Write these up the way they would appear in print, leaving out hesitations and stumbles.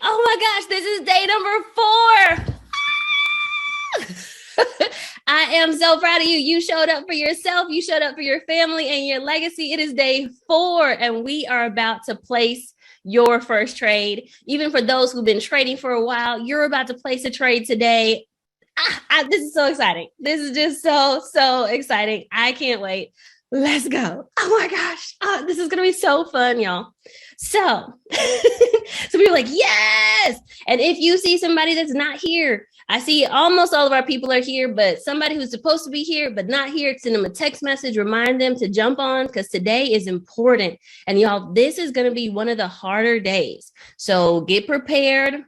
Oh my gosh, this is day number 4. I am so proud of you. You showed up for yourself. You showed up for your family and your legacy. It is day 4, and we are about to place your first trade. Even for those who've been trading for a while, you're about to place a trade today. This is so exciting. This is just so exciting. I can't wait. Let's go. Oh my gosh. This is going to be so fun, y'all. So we're like, yes. And if you see somebody that's not here, I see almost all of our people are here, but somebody who's supposed to be here, but not here, send them a text message, remind them to jump on because today is important. And y'all, this is going to be one of the harder days. So get prepared.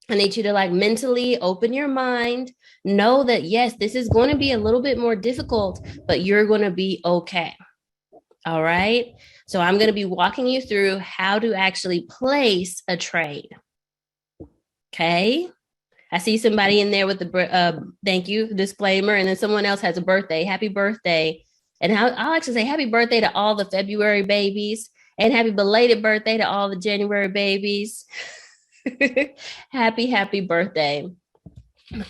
I need you to mentally open your mind. Know that, yes, this is going to be a little bit more difficult, but you're going to be okay. All right. So I'm going to be walking you through how to actually place a trade. Okay. I see somebody in there with the thank you disclaimer, and then someone else has a birthday. Happy birthday. And I'll actually say happy birthday to all the February babies and happy belated birthday to all the January babies. Happy birthday.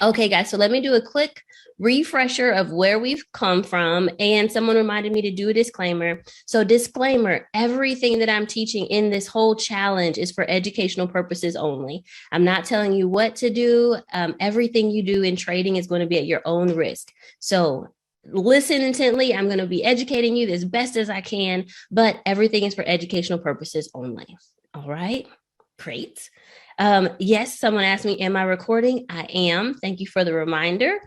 Okay, guys, so let me do a quick refresher of where we've come from. And someone reminded me to do a disclaimer. So disclaimer, everything that I'm teaching in this whole challenge is for educational purposes only. I'm not telling you what to do. Everything you do in trading is going to be at your own risk. So listen intently. I'm going to be educating you as best as I can, but everything is for educational purposes only. All right, great. Yes, someone asked me, am I recording? I am. Thank you for the reminder.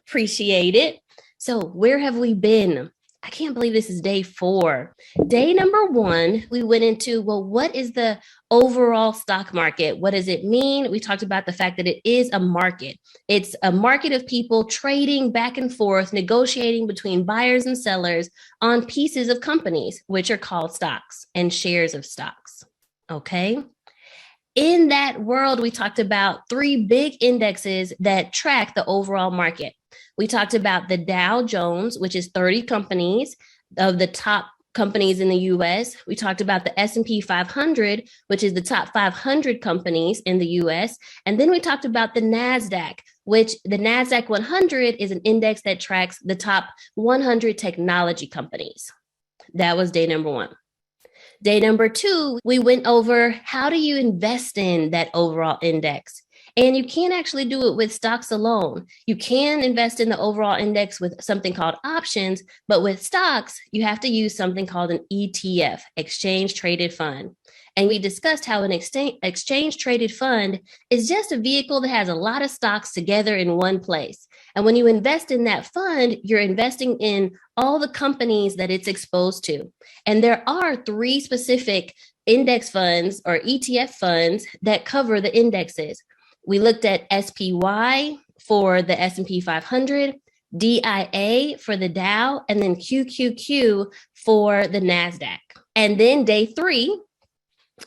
Appreciate it. So where have we been? I can't believe this is day 4. Day number 1, we went into, well, what is the overall stock market? What does it mean? We talked about the fact that it is a market. It's a market of people trading back and forth, negotiating between buyers and sellers on pieces of companies, which are called stocks and shares of stocks. Okay. In that world, we talked about 3 big indexes that track the overall market. We talked about the Dow Jones, which is 30 companies of the top companies in the US. We talked about the S&P 500, which is the top 500 companies in the US. And then we talked about the NASDAQ, which the NASDAQ 100 is an index that tracks the top 100 technology companies. That was day number 1. Day number 2, we went over how do you invest in that overall index? And you can't actually do it with stocks alone. You can invest in the overall index with something called options, but with stocks, you have to use something called an ETF, exchange traded fund. And we discussed how an exchange traded fund is just a vehicle that has a lot of stocks together in one place. And when you invest in that fund, you're investing in all the companies that it's exposed to. And there are 3 specific index funds or ETF funds that cover the indexes. We looked at SPY for the S&P 500, DIA for the Dow, and then QQQ for the NASDAQ. And then day 3,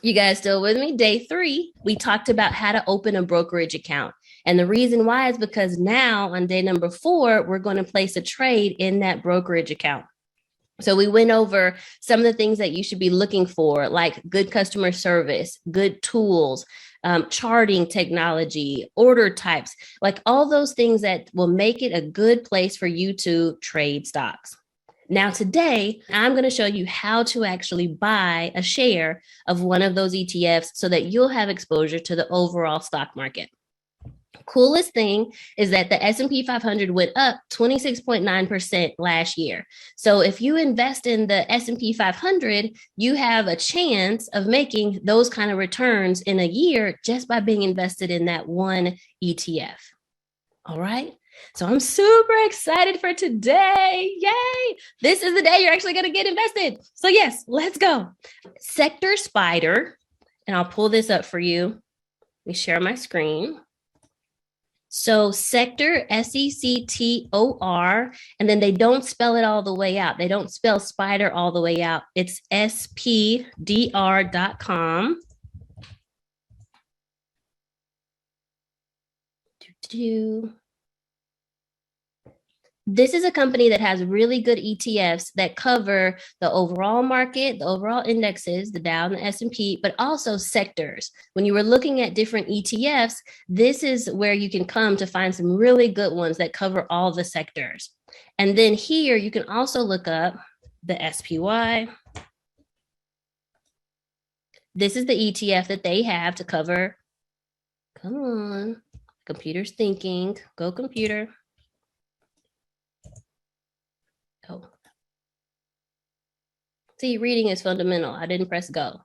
you guys still with me? Day 3, we talked about how to open a brokerage account. And the reason why is because now on day number 4, we're going to place a trade in that brokerage account. So we went over some of the things that you should be looking for, like good customer service, good tools, charting technology, order types, like all those things that will make it a good place for you to trade stocks. Now, today, I'm going to show you how to actually buy a share of one of those ETFs so that you'll have exposure to the overall stock market. Coolest thing is that the S&P 500 went up 26.9% last year. So if you invest in the S&P 500, you have a chance of making those kind of returns in a year just by being invested in that one ETF. All right. So I'm super excited for today. Yay. This is the day you're actually going to get invested. So yes, let's go. Sector Spider, and I'll pull this up for you. Let me share my screen. So sector, SECTOR, and then they don't spell it all the way out. They don't spell spider all the way out. It's SPDR.com. This is a company that has really good ETFs that cover the overall market, the overall indexes, the Dow and the S&P, but also sectors. When you were looking at different ETFs, this is where you can come to find some really good ones that cover all the sectors. And then here you can also look up the SPY. This is the ETF that they have to cover. Come on, computer's thinking. Go computer. Oh. See, reading is fundamental. I didn't press go.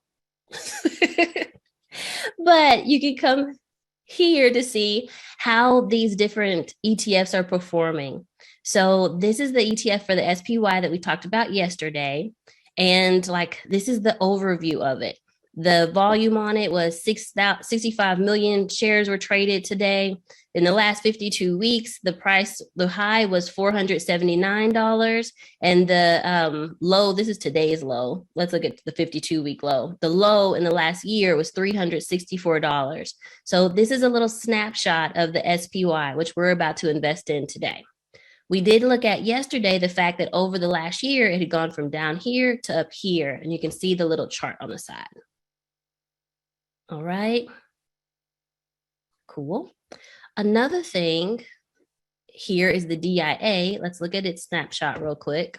But you can come here to see how these different ETFs are performing. So this is the ETF for the SPY that we talked about yesterday. And like, this is the overview of it. The volume on it was 65 million shares were traded today. In the last 52 weeks, the high was $479, and the low, this is today's low. Let's look at the 52-week low. The low in the last year was $364. So this is a little snapshot of the SPY, which we're about to invest in today. We did look at yesterday the fact that over the last year, it had gone from down here to up here, and you can see the little chart on the side. All right. Cool. Another thing here is the DIA. Let's look at its snapshot real quick.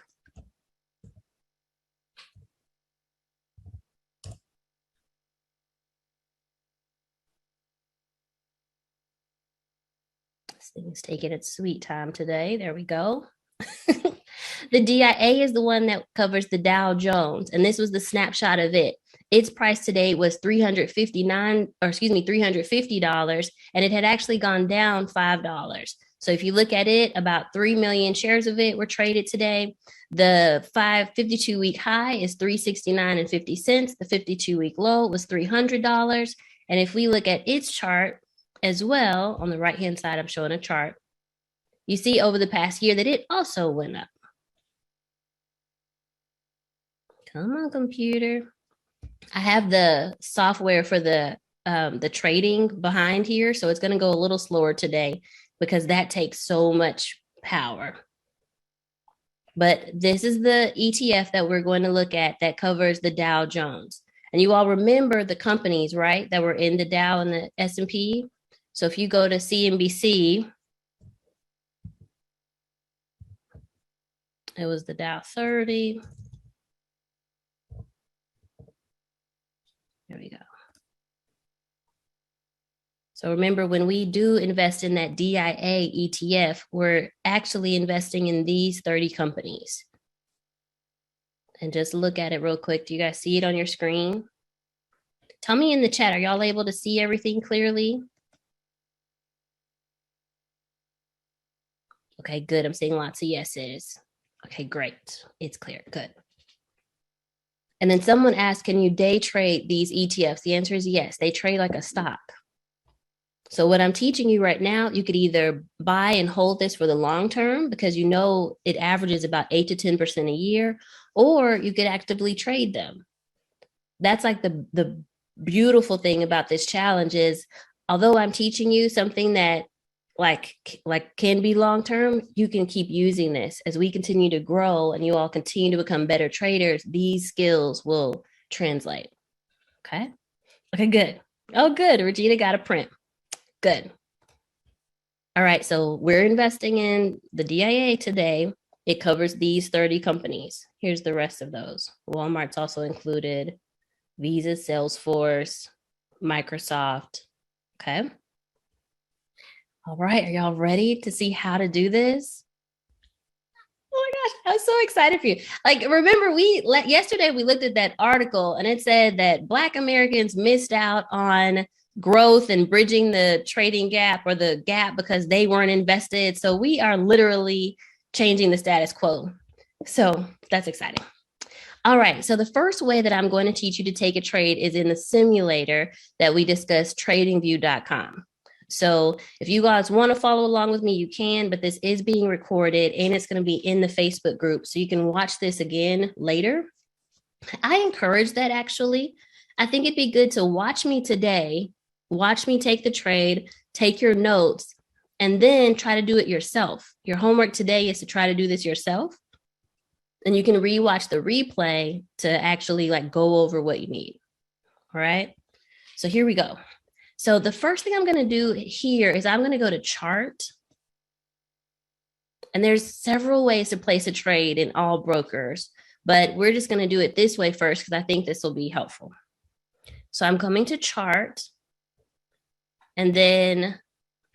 This thing's taking its sweet time today. There we go. The DIA is the one that covers the Dow Jones, and this was the snapshot of it. Its price today was $350, and it had actually gone down $5. So if you look at it, about 3 million shares of it were traded today. The 52-week high is $369.50. The 52-week low was $300. And if we look at its chart as well, on the right-hand side, I'm showing a chart. You see over the past year that it also went up. Come on, computer. I have the software for the trading behind here, so it's going to go a little slower today because that takes so much power. But this is the ETF that we're going to look at that covers the Dow Jones. And you all remember the companies, right, that were in the Dow and the S&P? So if you go to CNBC, it was the Dow 30. There we go. So remember, when we do invest in that DIA ETF, we're actually investing in these 30 companies. And just look at it real quick. Do you guys see it on your screen? Tell me in the chat, are y'all able to see everything clearly? Okay, good. I'm seeing lots of yeses. Okay, great. It's clear. Good. And then someone asked, can you day trade these ETFs? The answer is yes. They trade like a stock. So what I'm teaching you right now, you could either buy and hold this for the long term because you know it averages about 8 to 10% a year, or you could actively trade them. That's like the beautiful thing about this challenge is, although I'm teaching you something that like can be long term, you can keep using this as we continue to grow and you all continue to become better traders. These skills will translate. Okay, good. Oh, good. Regina got a print. Good. All right, so we're investing in the DIA today. It covers these 30 companies. Here's the rest of those. Walmart's also included, Visa, Salesforce, Microsoft. Okay. All right, are y'all ready to see how to do this? Oh my gosh, I'm so excited for you. Like, remember, yesterday we looked at that article and it said that Black Americans missed out on growth and bridging the trading gap or the gap because they weren't invested. So we are literally changing the status quo. So that's exciting. All right, so the first way that I'm going to teach you to take a trade is in the simulator that we discussed, TradingView.com. So if you guys want to follow along with me, you can, but this is being recorded and it's going to be in the Facebook group. So you can watch this again later. I encourage that actually. I think it'd be good to watch me today, watch me take the trade, take your notes, and then try to do it yourself. Your homework today is to try to do this yourself. And you can rewatch the replay to actually like go over what you need. All right. So here we go. So the first thing I'm going to do here is I'm going to go to chart. And there's several ways to place a trade in all brokers, but we're just going to do it this way first because I think this will be helpful. So I'm coming to chart, and then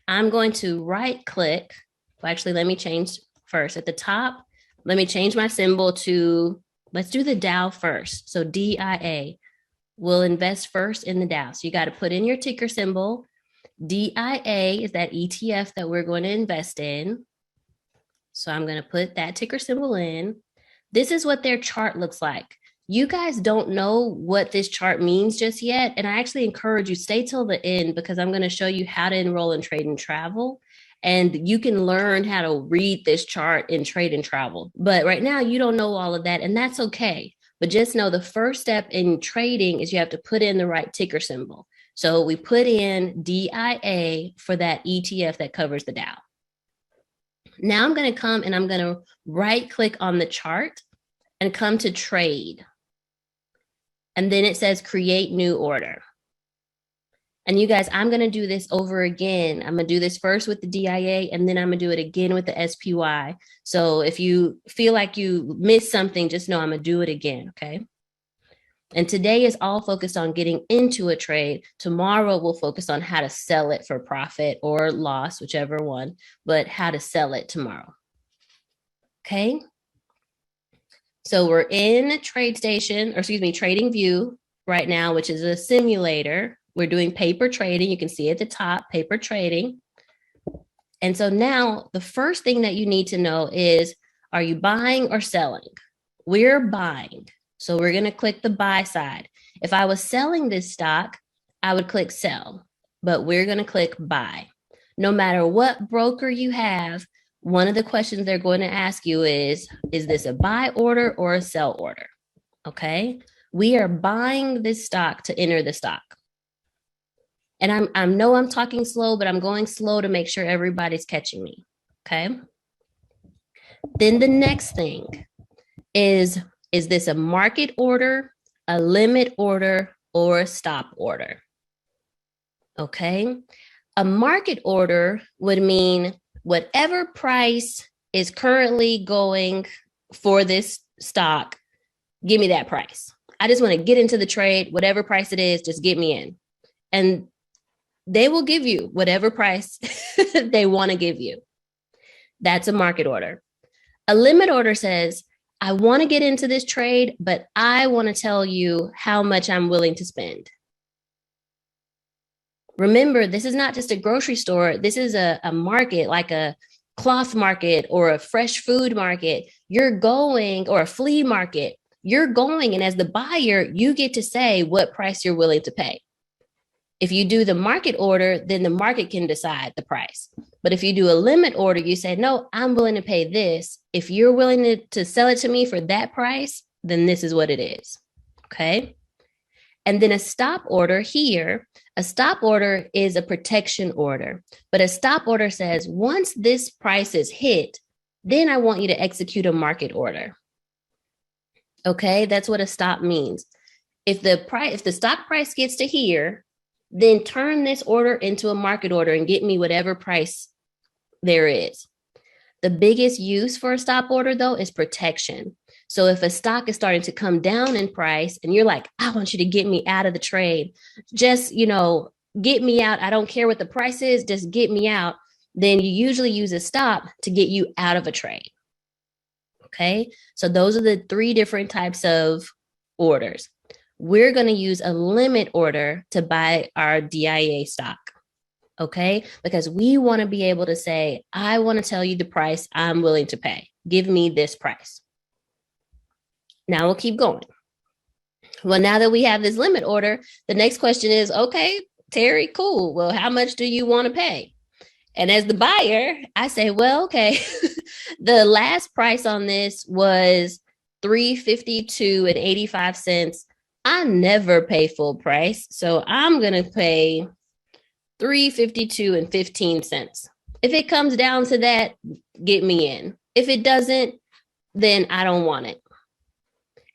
I'm going to right click. Well, actually, let me change first. At the top, let me change my symbol to, let's do the Dow first. So DIA. We'll invest first in the Dow. So you got to put in your ticker symbol. DIA is that ETF that we're going to invest in. So I'm going to put that ticker symbol in. This is what their chart looks like. You guys don't know what this chart means just yet. And I actually encourage you, stay till the end because I'm going to show you how to enroll in Trade and Travel. And you can learn how to read this chart in Trade and Travel. But right now you don't know all of that, and that's okay. But just know the first step in trading is you have to put in the right ticker symbol. So we put in DIA for that ETF that covers the Dow. Now I'm going to come and I'm going to right click on the chart and come to trade. And then it says create new order. And you guys, I'm going to do this over again. I'm going to do this first with the DIA, and then I'm going to do it again with the SPY. So if you feel like you missed something, just know I'm going to do it again, okay? And today is all focused on getting into a trade. Tomorrow we'll focus on how to sell it for profit or loss, whichever one, but how to sell it tomorrow. Okay? So we're in TradingView right now, which is a simulator. We're doing paper trading. You can see at the top, paper trading. And so now the first thing that you need to know is, are you buying or selling? We're buying. So we're going to click the buy side. If I was selling this stock, I would click sell, but we're going to click buy. No matter what broker you have, one of the questions they're going to ask you is this a buy order or a sell order? Okay. We are buying this stock to enter the stock. And I know I'm talking slow, but I'm going slow to make sure everybody's catching me. Okay. Then the next thing is this a market order, a limit order, or a stop order? Okay. A market order would mean whatever price is currently going for this stock, give me that price. I just want to get into the trade, whatever price it is, just get me in. And they will give you whatever price they want to give you. That's a market order. A limit order says, I want to get into this trade, but I want to tell you how much I'm willing to spend. Remember, this is not just a grocery store. This is a market, like a cloth market or a fresh food market. You're going, or a flea market. You're going, and as the buyer, you get to say what price you're willing to pay. If you do the market order, then the market can decide the price. But if you do a limit order, you say, no, I'm willing to pay this. If you're willing to sell it to me for that price, then this is what it is. Okay. And then a stop order here, a stop order is a protection order. But a stop order says, once this price is hit, then I want you to execute a market order. Okay. That's what a stop means. If the stock price gets to here, then turn this order into a market order and get me whatever price there is. The biggest use for a stop order, though, is protection. So if a stock is starting to come down in price and you're like, I want you to get me out of the trade, just, get me out. I don't care what the price is, just get me out. Then you usually use a stop to get you out of a trade. Okay, so those are the three different types of orders. We're going to use a limit order to buy our DIA stock, okay? Because we want to be able to say, I want to tell you the price I'm willing to pay. Give me this price. Now we'll keep going. Well, now that we have this limit order, the next question is, okay, Teri, cool. Well, how much do you want to pay? And as the buyer, I say, well, okay, the last price on this was $3.52.85. I never pay full price, so I'm going to pay $3.52.15. If it comes down to that, get me in. If it doesn't, then I don't want it.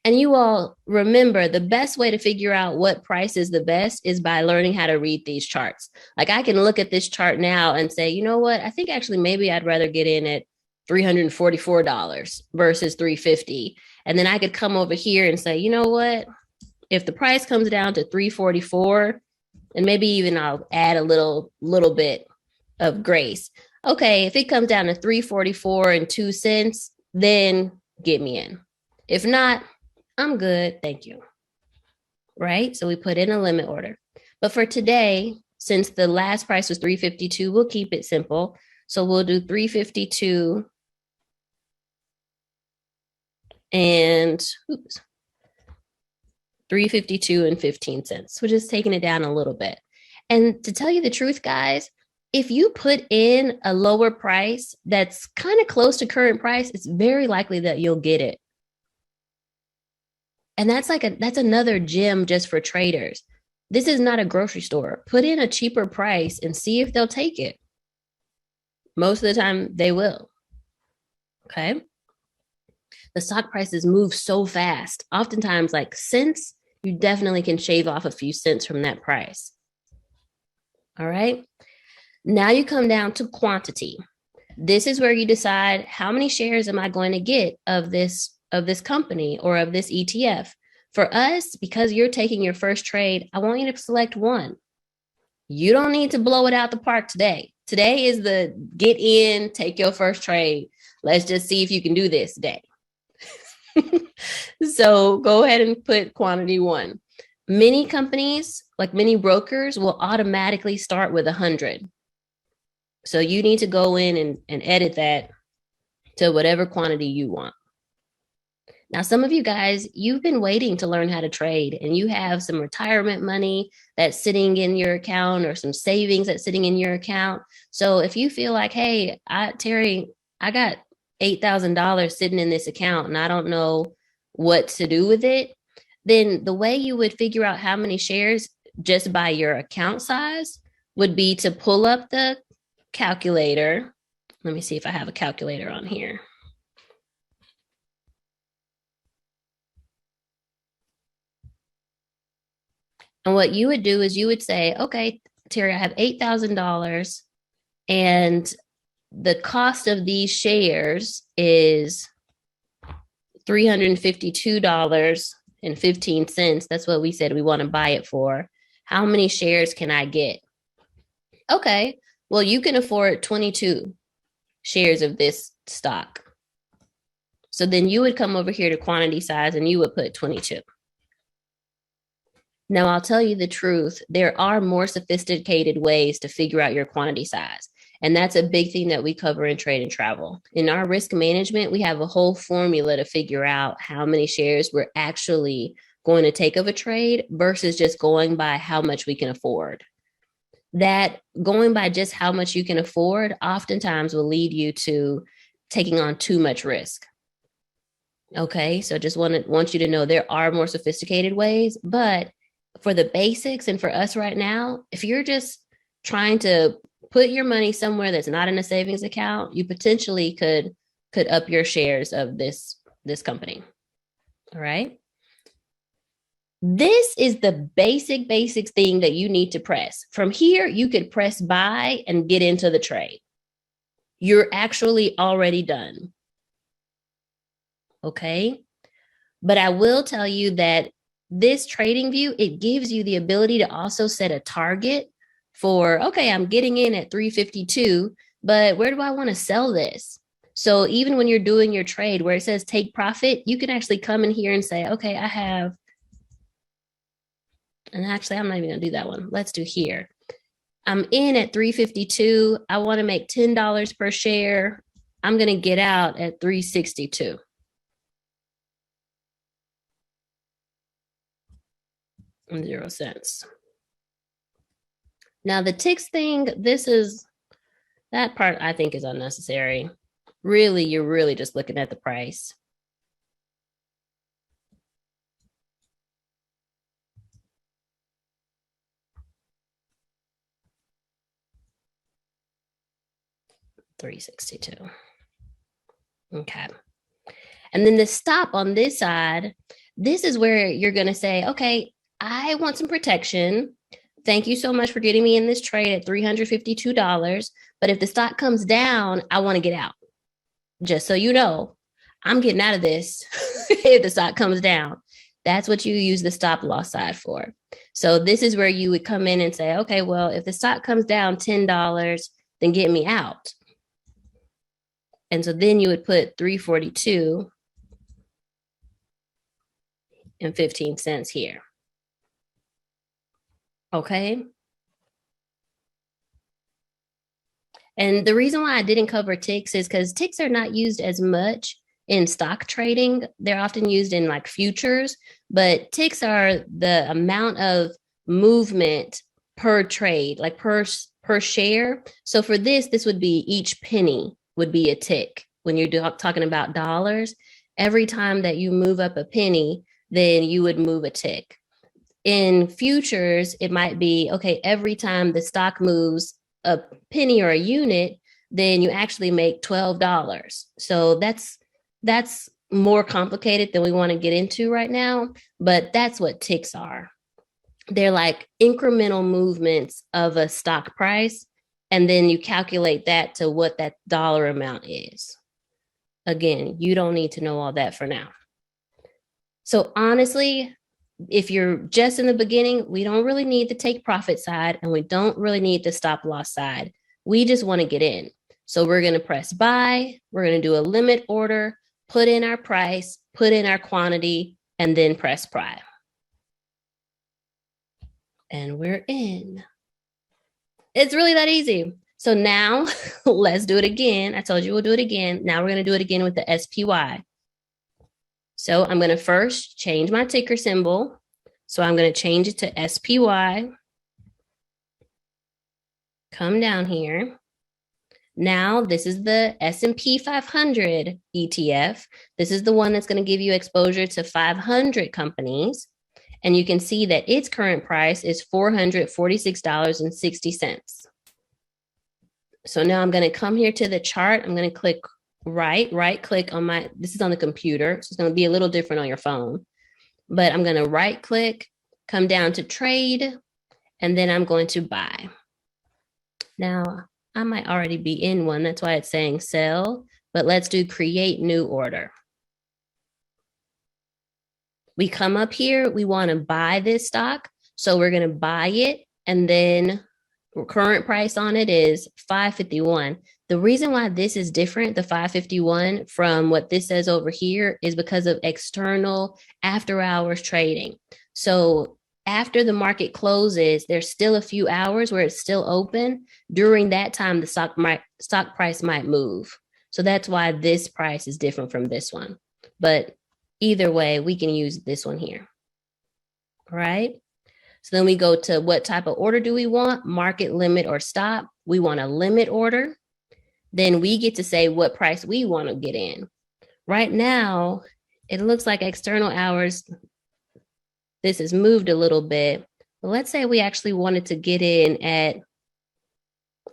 And you all remember, the best way to figure out what price is the best is by learning how to read these charts. Like, I can look at this chart now and say, you know what? I think actually maybe I'd rather get in at $344 versus $350. And then I could come over here and say, you know what? If the price comes down to $344, and maybe even I'll add a little bit of grace. Okay, if it comes down to $344.02, then get me in. If not, I'm good, thank you. Right? So we put in a limit order. But for today, since the last price was $352, we'll keep it simple. So we'll do $352 and $352.15. We're just taking it down a little bit. And to tell you the truth, guys, if you put in a lower price that's kind of close to current price, it's very likely that you'll get it. And that's another gem just for traders. This is not a grocery store. Put in a cheaper price and see if they'll take it. Most of the time, they will. Okay. The stock prices move so fast. Oftentimes, like cents, you definitely can shave off a few cents from that price. All right. Now you come down to quantity. This is where you decide, how many shares am I going to get of this company or of this ETF? For us, because you're taking your first trade, I want you to select one. You don't need to blow it out the park today. Today is the get in, take your first trade. Let's just see if you can do this day. So go ahead and put quantity 1. Many companies, like many brokers, will automatically start with 100. So you need to go in and edit that to whatever quantity you want. Now, some of you guys, you've been waiting to learn how to trade, and you have some retirement money that's sitting in your account or some savings that's sitting in your account. So if you feel like, hey, Teri, I got $8,000 sitting in this account and I don't know what to do with it, then the way you would figure out how many shares just by your account size would be to pull up the calculator. Let me see if I have a calculator on here. And what you would do is you would say, okay, Teri, I have $8,000 and the cost of these shares is $352.15. That's what we said we want to buy it for. How many shares can I get? Okay, well, you can afford 22 shares of this stock. So then you would come over here to quantity size and you would put 22. Now, I'll tell you the truth. There are more sophisticated ways to figure out your quantity size. And that's a big thing that we cover in Trade and Travel. In our risk management, we have a whole formula to figure out how many shares we're actually going to take of a trade versus just going by how much we can afford. That going by just how much you can afford oftentimes will lead you to taking on too much risk. Okay, so just want you to know there are more sophisticated ways, but for the basics and for us right now, if you're just trying to put your money somewhere that's not in a savings account, you potentially could up your shares of this company. All right. This is the basic thing that you need to press. From here, you could press buy and get into the trade. You're actually already done. Okay. But I will tell you that this TradingView, it gives you the ability to also set a target for, okay, I'm getting in at 352, but where do I want to sell this? So even when you're doing your trade where it says take profit, you can actually come in here and say, okay, I have, and actually I'm not even going to do that one. Let's do here. I'm in at 352. I want to make $10 per share. I'm going to get out at 362. And 0 cents. Now the ticks thing, that part I think is unnecessary. Really, you're really just looking at the price. 362. Okay. And then the stop on this side, this is where you're going to say, okay, I want some protection. Thank you so much for getting me in this trade at $352. But if the stock comes down, I want to get out. Just so you know, I'm getting out of this if the stock comes down. That's what you use the stop loss side for. So this is where you would come in and say, okay, well, if the stock comes down $10, then get me out. And so then you would put 342 and 15 cents here. Okay. And the reason why I didn't cover ticks is because ticks are not used as much in stock trading. They're often used in like futures, but ticks are the amount of movement per trade, like per share. So for this would be each penny would be a tick. When you're talking about dollars, every time that you move up a penny, then you would move a tick. In futures, it might be, okay, every time the stock moves a penny or a unit, then you actually make $12. So that's more complicated than we want to get into right now, but that's what ticks are. They're like incremental movements of a stock price, and then you calculate that to what that dollar amount is. Again, you don't need to know all that for now. So honestly, if you're just in the beginning, we don't really need the take profit side, and we don't really need the stop loss side. We just want to get in. So we're going to press buy. We're going to do a limit order, put in our price, put in our quantity, and then press buy. And we're in. It's really that easy. So now let's do it again. I told you we'll do it again. Now we're going to do it again with the SPY. So I'm going to first change my ticker symbol. So I'm going to change it to SPY. Come down here. Now this is the S&P 500 ETF. This is the one that's going to give you exposure to 500 companies. And you can see that its current price is $446.60. So now I'm going to come here to the chart. I'm going to click right click on this is on the computer. So it's going to be a little different on your phone, but I'm going to right click, come down to trade, and then I'm going to buy. Now I might already be in one. That's why it's saying sell, but let's do create new order. We come up here, we want to buy this stock. So we're going to buy it, and then current price on it is $5.51. The reason why this is different, the $5.51 from what this says over here, is because of external after hours trading. So after the market closes, there's still a few hours where it's still open. During that time, the stock price might move. So that's why this price is different from this one. But either way, we can use this one here. All right. So then we go to what type of order do we want? Market, limit, or stop. We want a limit order. Then we get to say what price we want to get in. Right now, it looks like external hours, this has moved a little bit. But let's say we actually wanted to get in at, I'm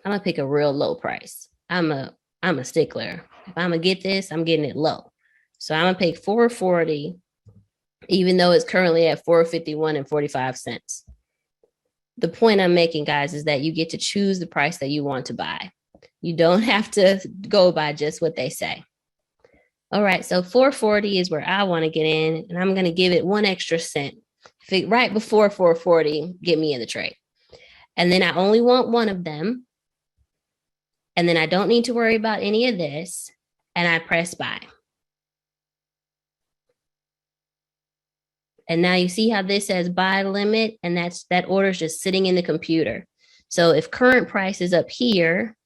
going to pick a real low price. I'm a stickler. If I'm going to get this, I'm getting it low. So I'm going to pick 440, even though it's currently at 451 and 45 cents. The point I'm making, guys, is that you get to choose the price that you want to buy. You don't have to go by just what they say. All right, so 440 is where I want to get in, and I'm going to give it 1 extra cent. Right before 440, get me in the trade. And then I only want one of them. And then I don't need to worry about any of this. And I press buy. And now you see how this says buy limit, and that order is just sitting in the computer. So if current price is up here,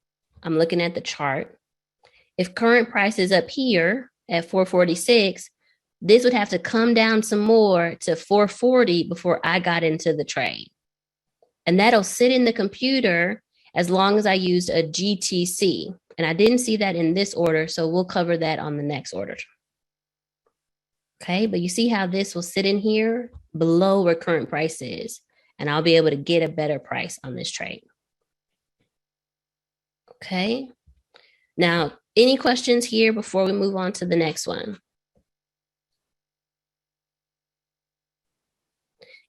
I'm looking at the chart. If current price is up here at 446, this would have to come down some more to 440 before I got into the trade. And that'll sit in the computer as long as I used a GTC. And I didn't see that in this order, so we'll cover that on the next order. Okay, but you see how this will sit in here below where current price is, and I'll be able to get a better price on this trade. Okay, Now, any questions here before we move on to the next one?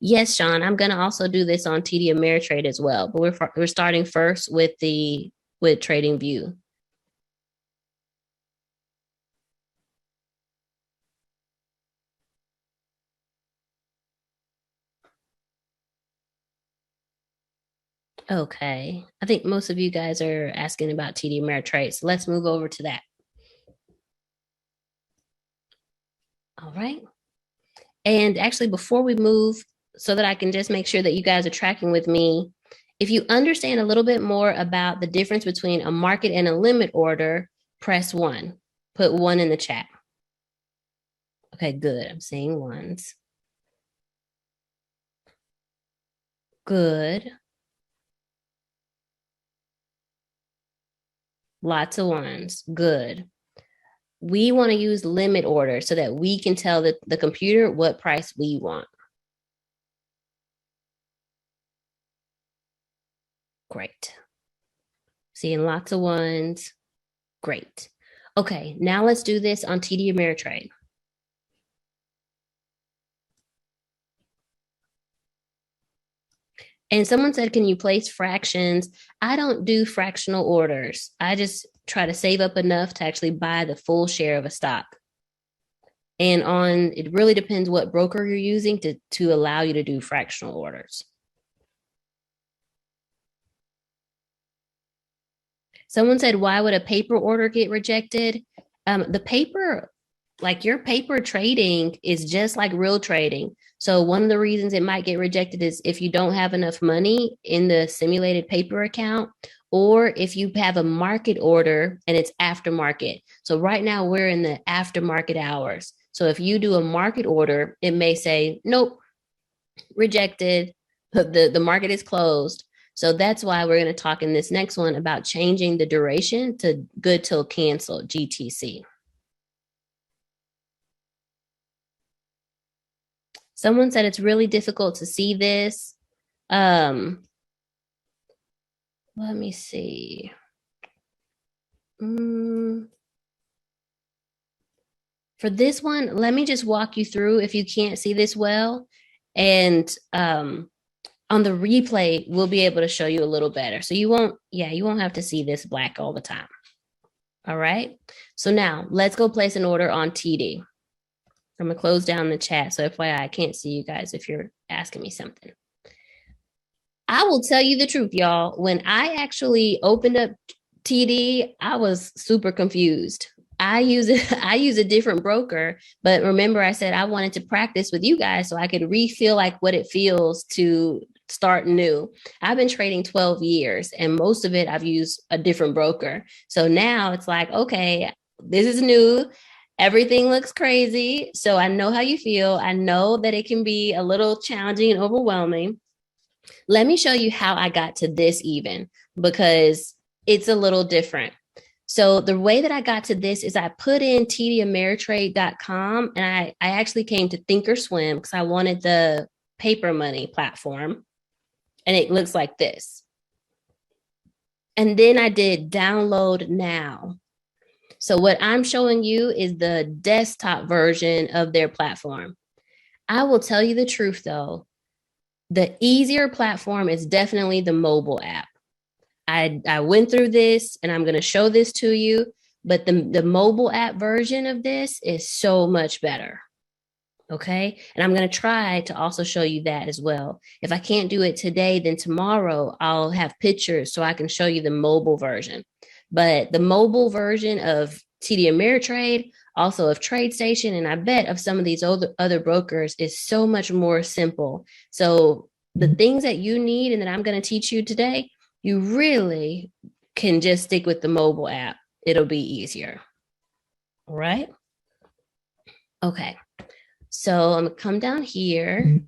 Yes, Sean, I'm going to also do this on TD Ameritrade as well, but we're starting first with TradingView. Okay, I think most of you guys are asking about TD Ameritrade, so let's move over to that. All right. And actually, before we move, so that I can just make sure that you guys are tracking with me, if you understand a little bit more about the difference between a market and a limit order, press 1. Put 1 in the chat. Okay, good. I'm seeing ones. Good. Lots of ones. Good. We want to use limit order so that we can tell the computer what price we want. Great. Seeing lots of ones. Great. Okay, now let's do this on TD Ameritrade. And someone said, can you place fractions? I don't do fractional orders. I just try to save up enough to actually buy the full share of a stock. And it really depends what broker you're using to allow you to do fractional orders. Someone said, why would a paper order get rejected? The paper, like your paper trading is just like real trading. So one of the reasons it might get rejected is if you don't have enough money in the simulated paper account, or if you have a market order and it's aftermarket. So right now we're in the aftermarket hours. So if you do a market order, it may say, nope, rejected. The market is closed. So that's why we're going to talk in this next one about changing the duration to good till cancel, GTC. Someone said it's really difficult to see this. Let me see. For this one, let me just walk you through if you can't see this well. And on the replay, we'll be able to show you a little better. So you won't have to see this black all the time. All right. So now let's go place an order on TD. I'm going to close down the chat. So FYI, I can't see you guys if you're asking me something. I will tell you the truth, y'all. When I actually opened up TD, I was super confused. I use a different broker, but remember I said I wanted to practice with you guys so I could feel like what it feels to start new. I've been trading 12 years and most of it I've used a different broker. So now it's like, okay, this is new. Everything looks crazy. So I know how you feel. I know that it can be a little challenging and overwhelming. Let me show you how I got to this even, because it's a little different. So the way that I got to this is I put in tdameritrade.com and I actually came to Thinkorswim because I wanted the paper money platform. And it looks like this. And then I did download now. So what I'm showing you is the desktop version of their platform. I will tell you the truth though. The easier platform is definitely the mobile app. I went through this and I'm going to show this to you, but the mobile app version of this is so much better. Okay. And I'm going to try to also show you that as well. If I can't do it today, then tomorrow I'll have pictures so I can show you the mobile version. But the mobile version of TD Ameritrade, also of TradeStation, and I bet of some of these other brokers is so much more simple. So the things that you need and that I'm going to teach you today, you really can just stick with the mobile app. It'll be easier. All right. Okay. So I'm going to come down here.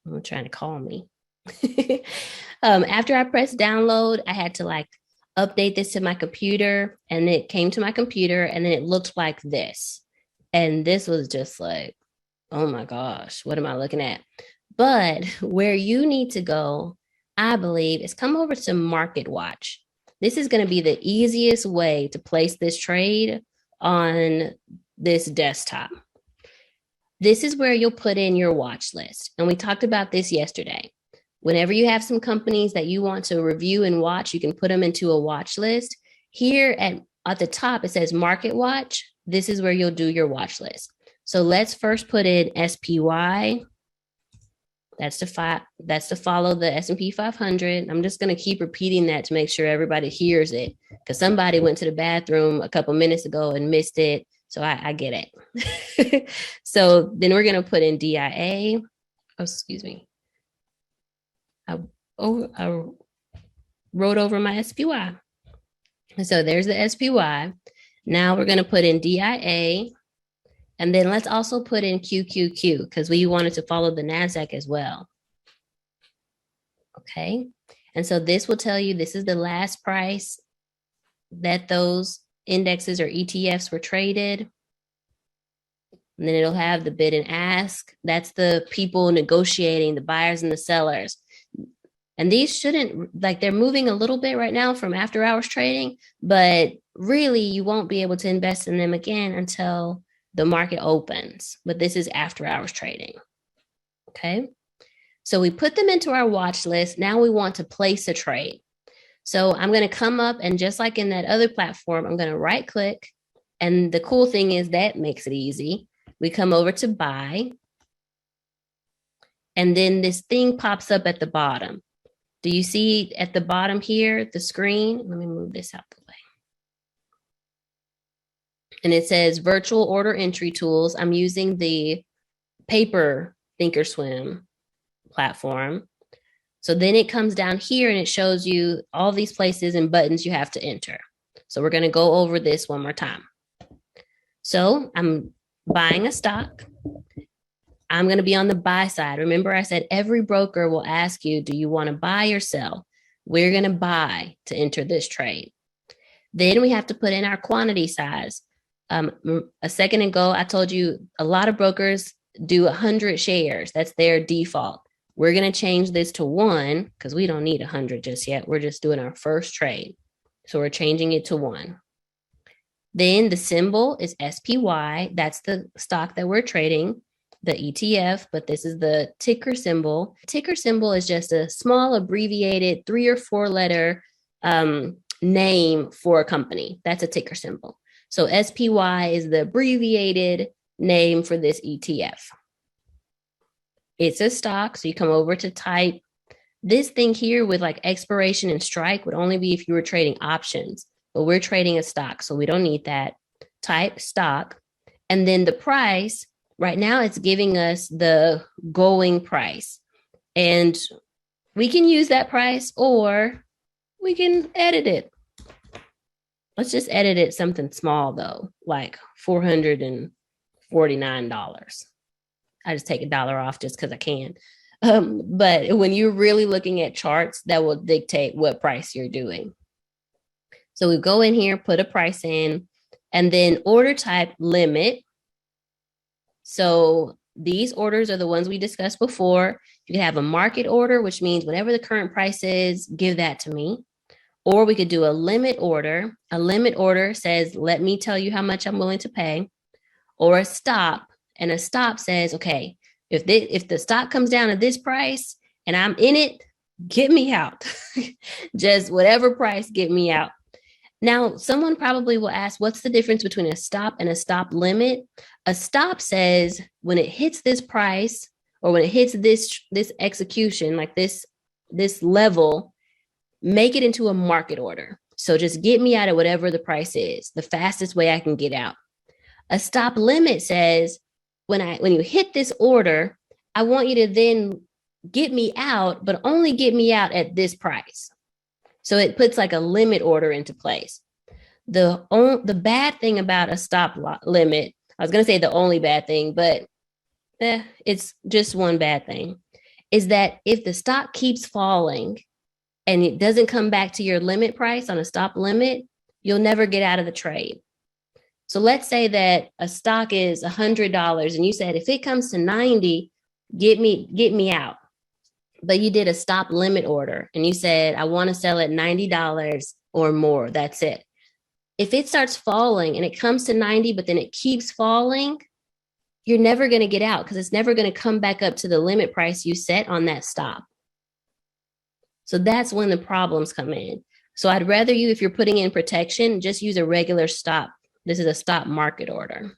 I'm trying to call me. After I pressed download, I had to like update this to my computer, and it came to my computer and then it looked like this. And this was just like, oh my gosh, what am I looking at? But where you need to go, I believe, is come over to Market Watch. This is going to be the easiest way to place this trade on this desktop. This is where you'll put in your watch list. And we talked about this yesterday. Whenever you have some companies that you want to review and watch, you can put them into a watch list. Here at the top, it says Market Watch. This is where you'll do your watch list. So let's first put in SPY. That's to follow the S&P 500. I'm just going to keep repeating that to make sure everybody hears it, because somebody went to the bathroom a couple minutes ago and missed it. So I get it. So then we're going to put in DIA. Oh, excuse me. I wrote over my SPY. So there's the SPY. Now we're going to put in DIA. And then let's also put in QQQ because we wanted to follow the NASDAQ as well. Okay. And so this will tell you this is the last price that those indexes or ETFs were traded. And then it'll have the bid and ask. That's the people negotiating, the buyers and the sellers. And these shouldn't, like, they're moving a little bit right now from after hours trading, but really you won't be able to invest in them again until the market opens. But this is after hours trading. Okay. So we put them into our watch list. Now we want to place a trade. So I'm going to come up and just like in that other platform, I'm going to right click. And the cool thing is that makes it easy. We come over to buy. And then this thing pops up at the bottom. Do you see at the bottom here, the screen? Let me move this out the way. And it says virtual order entry tools. I'm using the paper Thinkorswim platform. So then it comes down here and it shows you all these places and buttons you have to enter. So we're going to go over this one more time. So I'm buying a stock. I'm going to be on the buy side. Remember, I said every broker will ask you, do you want to buy or sell? We're going to buy to enter this trade. Then we have to put in our quantity size. A second ago, I told you a lot of brokers do 100 shares. That's their default. We're going to change this to 1 because we don't need 100 just yet. We're just doing our first trade. So we're changing it to 1. Then the symbol is SPY. That's the stock that we're trading, the ETF, but this is the ticker symbol. Ticker symbol is just a small abbreviated 3 or 4 letter name for a company. That's a ticker symbol. So SPY is the abbreviated name for this ETF. It's a stock. So you come over to type. This thing here with like expiration and strike would only be if you were trading options, but we're trading a stock. So we don't need that. Type stock. And then the price, right now it's giving us the going price. And we can use that price or we can edit it. Let's just edit it something small though, like $449. I just take $1 off just because I can. But when you're really looking at charts, that will dictate what price you're doing. So we go in here, put a price in, and then order type limit. So these orders are the ones we discussed before. You can have a market order, which means whatever the current price is, give that to me. Or we could do a limit order. A limit order says, let me tell you how much I'm willing to pay. Or a stop. And a stop says, okay, if the stock comes down to this price and I'm in it, get me out. Just whatever price, get me out. Now, someone probably will ask, what's the difference between a stop and a stop limit? A stop says when it hits this price or when it hits this execution, like this level, make it into a market order. So just get me out at whatever the price is, the fastest way I can get out. A stop limit says when you hit this order, I want you to then get me out, but only get me out at this price. So it puts like a limit order into place. The bad thing about a stop limit, I was going to say the only bad thing, but it's just one bad thing, is that if the stock keeps falling and it doesn't come back to your limit price on a stop limit, you'll never get out of the trade. So let's say that a stock is $100 and you said, if it comes to 90, get me out. but you did a stop limit order and you said, I want to sell at $90 or more. That's it. If it starts falling and it comes to 90, but then it keeps falling, you're never going to get out because it's never going to come back up to the limit price you set on that stop. So that's when the problems come in. So I'd rather you, if you're putting in protection, just use a regular stop. This is a stop market order.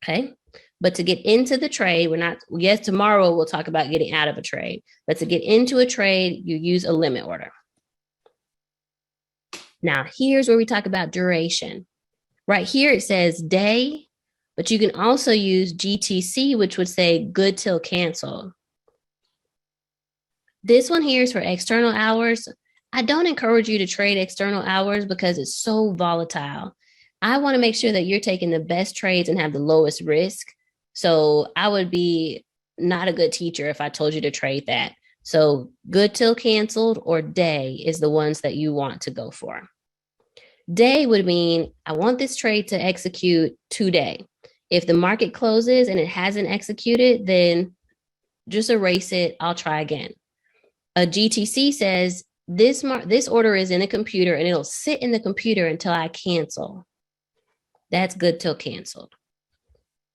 Okay. But to get into the trade, yes, tomorrow we'll talk about getting out of a trade, but to get into a trade, you use a limit order. Now, here's where we talk about duration. Right here, it says day, but you can also use GTC, which would say good till canceled. This one here is for external hours. I don't encourage you to trade external hours because it's so volatile. I want to make sure that you're taking the best trades and have the lowest risk. So I would be not a good teacher if I told you to trade that. So good till canceled or day is the ones that you want to go for. Day would mean I want this trade to execute today. If the market closes and it hasn't executed, then just erase it. I'll try again. A GTC says this order is in the computer and it'll sit in the computer until I cancel. That's good till canceled.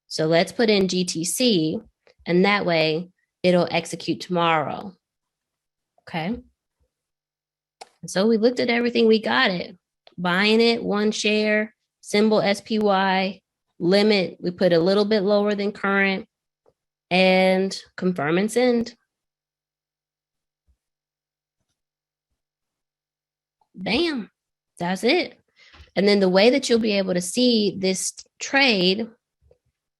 So let's put in GTC, and that way it'll execute tomorrow. Okay. So we looked at everything. We got it. Buying it, 1 share, symbol SPY, limit, we put a little bit lower than current, and confirm and send. Bam. That's it. And then the way that you'll be able to see this trade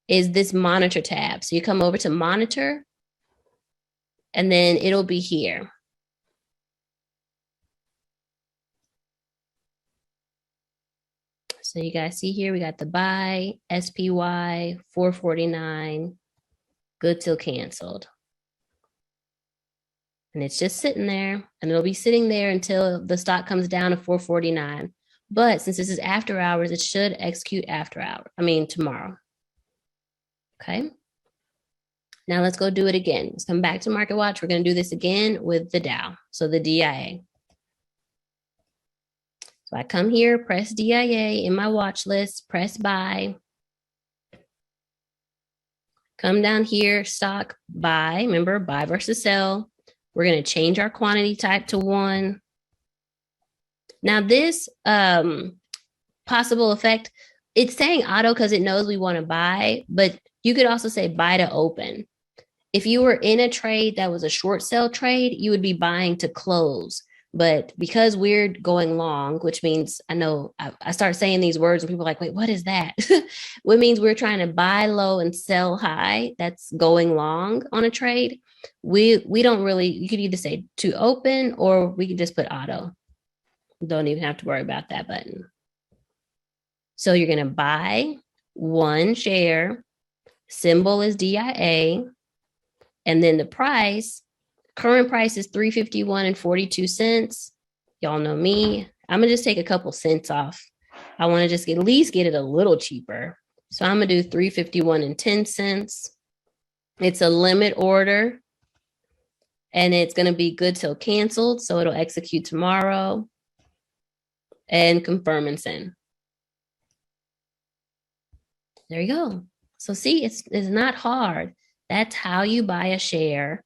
is this monitor tab. So you come over to monitor, and then it'll be here. So you guys see here, we got the buy, SPY, 449, good till canceled. And it's just sitting there, and it'll be sitting there until the stock comes down to 449. But since this is after hours, it should execute tomorrow. Okay. Now let's go do it again. Let's come back to Market Watch. We're going to do this again with the Dow. So the DIA. So I come here, press DIA in my watch list, press buy. Come down here, stock buy. Remember, buy versus sell. We're going to change our quantity type to 1. Now this possible effect, it's saying auto because it knows we want to buy, but you could also say buy to open. If you were in a trade that was a short sell trade, you would be buying to close. But because we're going long, which means I start saying these words and people are like, wait, what is that? It means we're trying to buy low and sell high. That's going long on a trade. We don't really, you could either say to open or we could just put auto. Don't even have to worry about that button. So you're going to buy 1 share, symbol is DIA, and then the price, current price is $351.42. Y'all know me. I'm going to just take a couple cents off. I want to just at least get it a little cheaper. So I'm going to do $351.10. It's a limit order, and it's going to be good till canceled. So it'll execute tomorrow. And confirm and send. There you go. So see, it's not hard. That's how you buy a share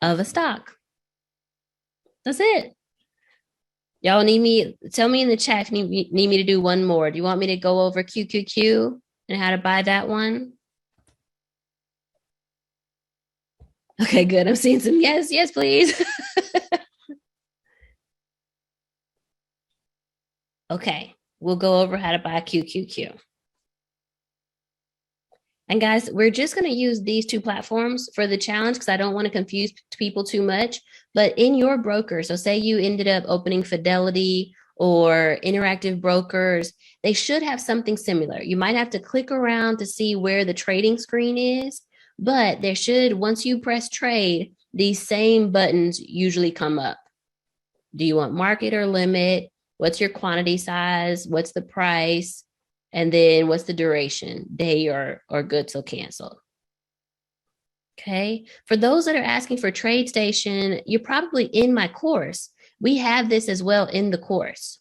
of a stock. That's it. Y'all tell me in the chat if you need me to do one more. Do you want me to go over QQQ and how to buy that one? Okay, good. I'm seeing some yes, please. Okay, we'll go over how to buy QQQ. And guys, we're just going to use these 2 platforms for the challenge because I don't want to confuse people too much. But in your broker, so say you ended up opening Fidelity or Interactive Brokers, they should have something similar. You might have to click around to see where the trading screen is, but there should, once you press trade, these same buttons usually come up. Do you want market or limit? What's your quantity size? What's the price? And then what's the duration, day or good till canceled? Okay. For those that are asking for TradeStation, you're probably in my course. We have this as well in the course.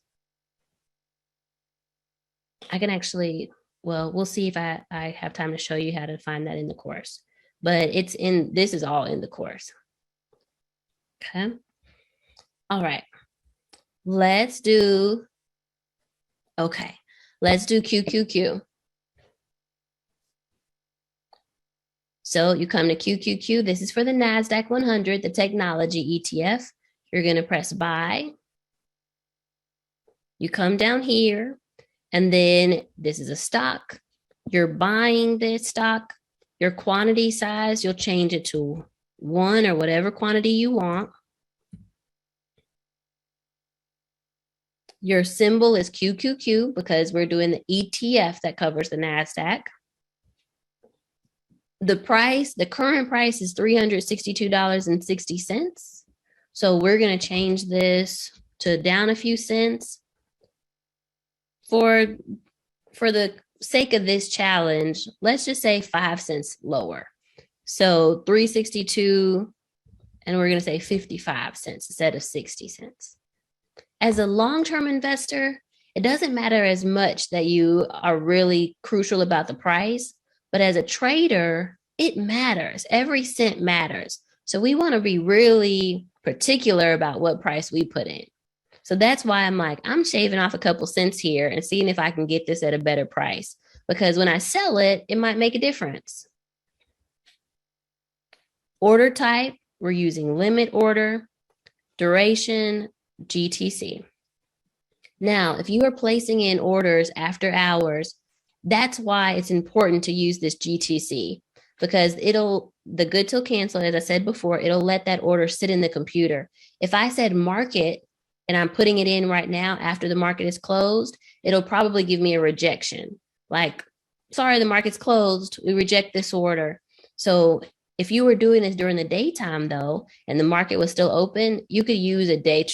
I can actually, well, we'll see if I have time to show you how to find that in the course. But this is all in the course. Okay. All right. Let's do QQQ. So you come to QQQ. This is for the NASDAQ 100, the technology ETF. You're going to press buy. You come down here, and then this is a stock. You're buying this stock. Your quantity size, you'll change it to 1 or whatever quantity you want. Your symbol is QQQ because we're doing the ETF that covers the NASDAQ. The current price is $362.60. So we're going to change this to down a few cents. For the sake of this challenge, let's just say 5 cents lower. So 362, and we're going to say 55 cents instead of 60 cents. As a long-term investor, it doesn't matter as much that you are really crucial about the price, but as a trader, it matters. Every cent matters. So we want to be really particular about what price we put in. So that's why I'm shaving off a couple cents here and seeing if I can get this at a better price, because when I sell it, it might make a difference. Order type, we're using limit order, duration, GTC. Now, if you are placing in orders after hours, that's why it's important to use this GTC, because the good till cancel, as I said before, it'll let that order sit in the computer. If I said market and I'm putting it in right now after the market is closed, it'll probably give me a rejection. Like, sorry, the market's closed. We reject this order. So if you were doing this during the daytime, though, and the market was still open, you could use a day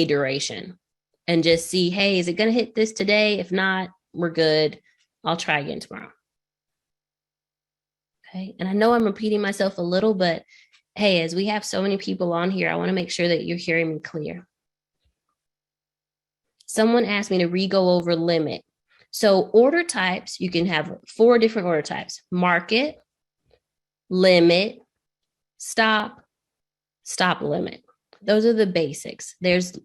duration and just see, hey, is it going to hit this today? If not, we're good. I'll try again tomorrow. Okay. And I know I'm repeating myself a little, but hey, as we have so many people on here, I want to make sure that you're hearing me clear. Someone asked me to re-go over limit. So order types, you can have 4 different order types: market, limit, stop limit. Those are the basics. There's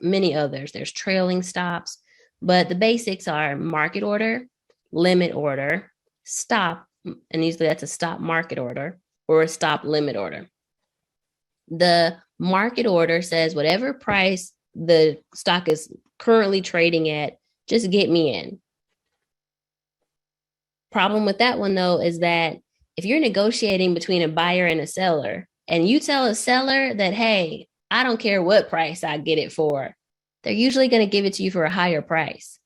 many others. There's trailing stops, but the basics are market order, limit order, stop, and usually that's a stop market order or a stop limit order. The market order says whatever price the stock is currently trading at, just get me in. Problem with that one, though, is that if you're negotiating between a buyer and a seller, and you tell a seller that, hey, I don't care what price I get it for, they're usually going to give it to you for a higher price.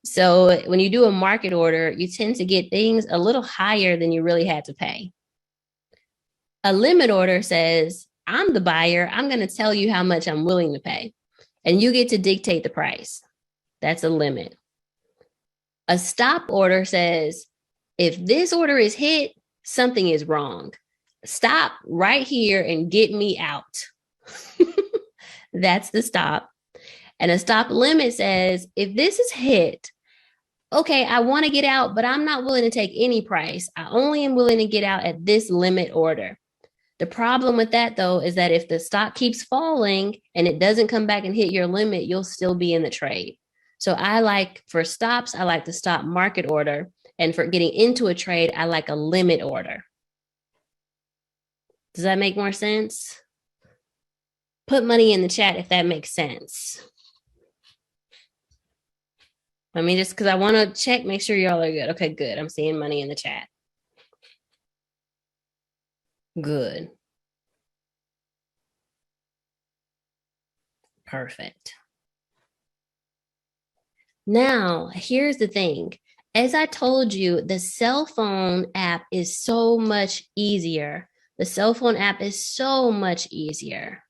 So when you do a market order, you tend to get things a little higher than you really had to pay. A limit order says, I'm the buyer. I'm going to tell you how much I'm willing to pay, and you get to dictate the price. That's a limit. A stop order says, if this order is hit, something is wrong. Stop right here and get me out. That's the stop. And a stop limit says, if this is hit, okay, I want to get out, but I'm not willing to take any price. I only am willing to get out at this limit order. The problem with that, though, is that if the stock keeps falling and it doesn't come back and hit your limit, you'll still be in the trade. So for stops, I like the stop market order. And for getting into a trade, I like a limit order. Does that make more sense? Put money in the chat if that makes sense. Let me because I want to check, make sure y'all are good. Okay, good. I'm seeing money in the chat. Good. Perfect. Now, here's the thing. As I told you, the cell phone app is so much easier. The cell phone app is so much easier.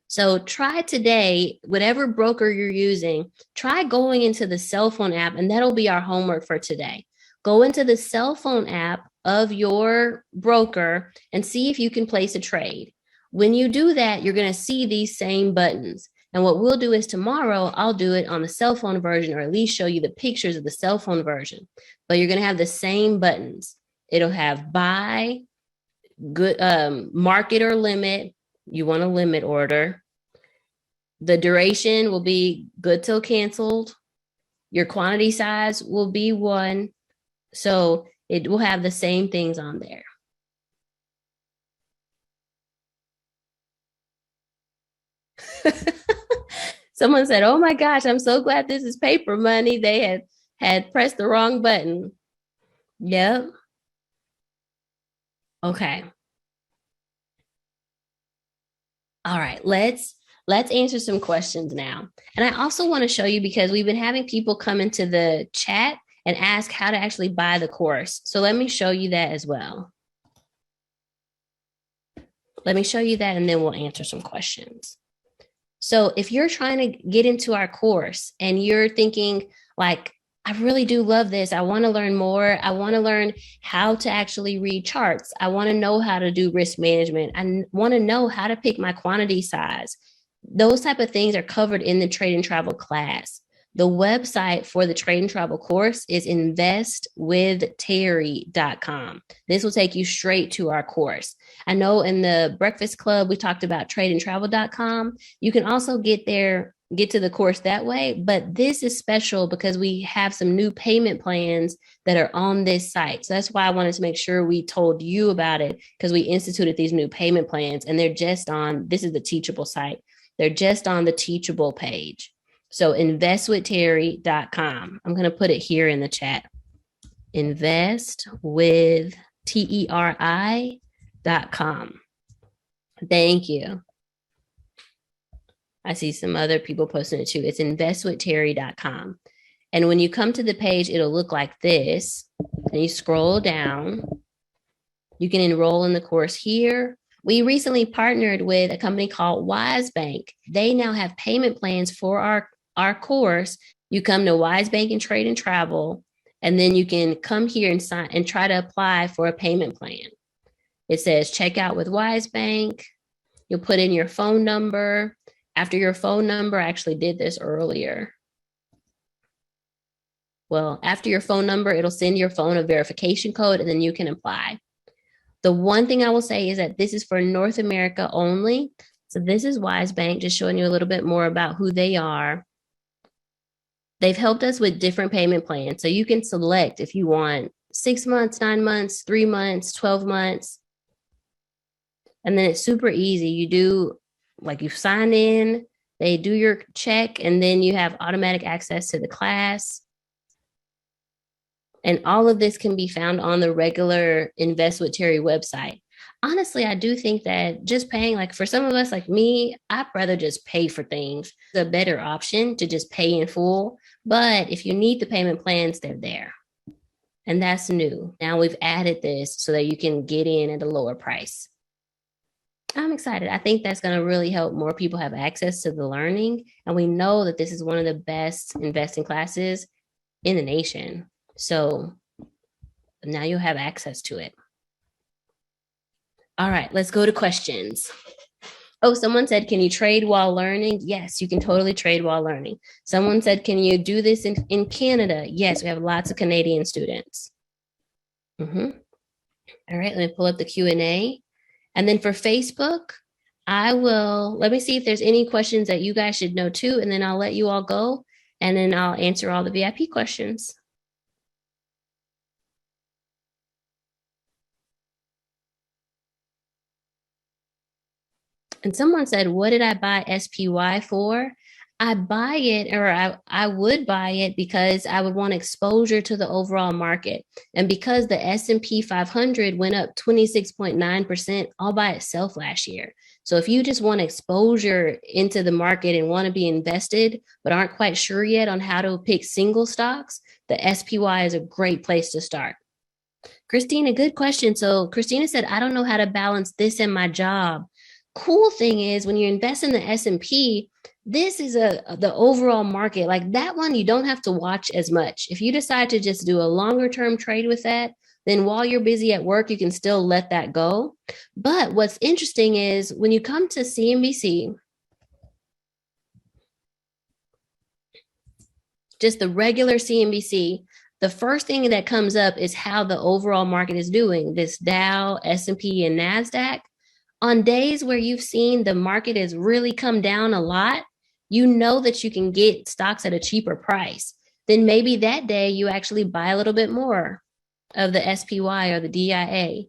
So try today, whatever broker you're using, try going into the cell phone app, and that'll be our homework for today. Go into the cell phone app, of your broker and see if you can place a trade. When you do that, you're going to see these same buttons. And what we'll do is tomorrow, I'll do it on the cell phone version, or at least show you the pictures of the cell phone version. But you're going to have the same buttons. It'll have buy, good, market or limit. You want a limit order. The duration will be good till canceled. Your quantity size will be 1. So it will have the same things on there. Someone said, oh my gosh, I'm so glad this is paper money. They had pressed the wrong button. Yep. Okay. All right, let's answer some questions now. And I also want to show you, because we've been having people come into the chat and ask how to actually buy the course. So let me show you that as well. Let me show you that, and then we'll answer some questions. So if you're trying to get into our course and you're thinking like, I really do love this, I want to learn more, I want to learn how to actually read charts, I want to know how to do risk management, I want to know how to pick my quantity size, those type of things are covered in the Trade and Travel class. The website for the Trade and Travel course is investwithteri.com. This will take you straight to our course. I know in the Breakfast Club, we talked about tradeandtravel.com. You can also get to the course that way, but this is special because we have some new payment plans that are on this site. So that's why I wanted to make sure we told you about it, because we instituted these new payment plans, and they're just on, this is the Teachable site. They're just on the Teachable page. So investwithteri.com. I'm going to put it here in the chat. Investwithteri.com. Thank you. I see some other people posting it too. It's investwithteri.com. And when you come to the page, it'll look like this. And you scroll down. You can enroll in the course here. We recently partnered with a company called Wise Bank. They now have payment plans for our course. You come to Wise Bank and Trade and Travel, and then you can come here and sign and try to apply for a payment plan. It says check out with Wise Bank. You'll put in your phone number. After your phone number, I actually did this earlier. Well, after your phone number, it'll send your phone a verification code, and then you can apply. The one thing I will say is that this is for North America only. So this is Wise Bank, just showing you a little bit more about who they are. They've helped us with different payment plans. So you can select if you want 6 months, 9 months, 3 months, 12 months. And then it's super easy. You do, like, you sign in, they do your check, and then you have automatic access to the class. And all of this can be found on the regular Invest with Teri website. Honestly, I do think that just paying, like for some of us like me, I'd rather just pay for things. It's a better option to just pay in full. But if you need the payment plans, they're there. And that's new. Now we've added this so that you can get in at a lower price. I'm excited. I think that's going to really help more people have access to the learning. And we know that this is one of the best investing classes in the nation. So now you'll have access to it. All right, let's go to questions. Oh, someone said, can you trade while learning? Yes, you can totally trade while learning. Someone said, can you do this in Canada? Yes, we have lots of Canadian students. All right, let me pull up the Q&A. And then for Facebook, let me see if there's any questions that you guys should know too, and then I'll let you all go, and then I'll answer all the VIP questions. And someone said, what did I buy SPY for? I buy it, or I would buy it because I would want exposure to the overall market. And because the S&P 500 went up 26.9% all by itself last year. So if you just want exposure into the market and want to be invested, but aren't quite sure yet on how to pick single stocks, the SPY is a great place to start. Christina, good question. So Christina said, I don't know how to balance this and my job. Cool thing is when you invest in the S&P, this is the overall market. Like that one, you don't have to watch as much. If you decide to just do a longer term trade with that, then while you're busy at work, you can still let that go. But what's interesting is when you come to CNBC, just the regular CNBC, the first thing that comes up is how the overall market is doing, this Dow, S&P, and NASDAQ. On days where you've seen the market has really come down a lot, you know that you can get stocks at a cheaper price. Then maybe that day you actually buy a little bit more of the SPY or the DIA.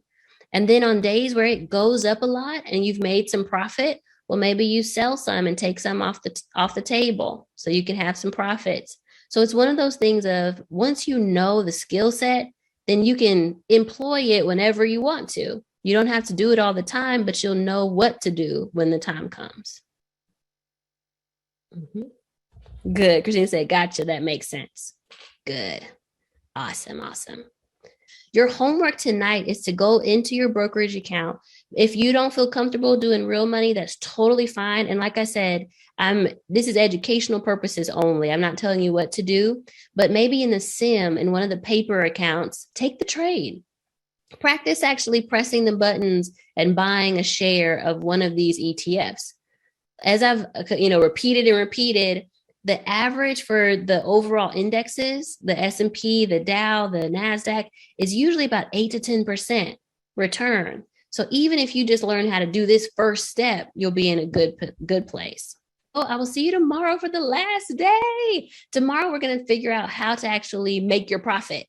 And then on days where it goes up a lot and you've made some profit, well, maybe you sell some and take some off the table so you can have some profits. So it's one of those things of once you know the skill set, then you can employ it whenever you want to. You don't have to do it all the time, but you'll know what to do when the time comes. Mm-hmm. Good. Christine said, gotcha. That makes sense. Good. Awesome. Awesome. Your homework tonight is to go into your brokerage account. If you don't feel comfortable doing real money, that's totally fine. And like I said, this is educational purposes only. I'm not telling you what to do, but maybe in the sim, in one of the paper accounts, take the trade. Practice actually pressing the buttons and buying a share of one of these ETFs. As I've repeated and repeated, the average for the overall indexes, the S&P, the Dow, the NASDAQ, is usually about 8 to 10% return. So even if you just learn how to do this first step, you'll be in a good place. Oh, I will see you tomorrow for the last day. Tomorrow, we're going to figure out how to actually make your profit.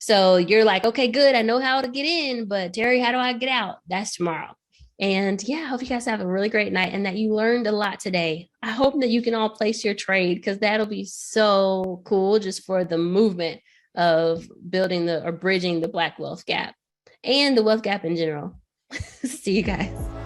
So you're like, okay, good. I know how to get in, but Teri, how do I get out? That's tomorrow. And yeah, I hope you guys have a really great night and that you learned a lot today. I hope that you can all place your trade because that'll be so cool just for the movement of building or bridging the Black wealth gap and the wealth gap in general. See you guys.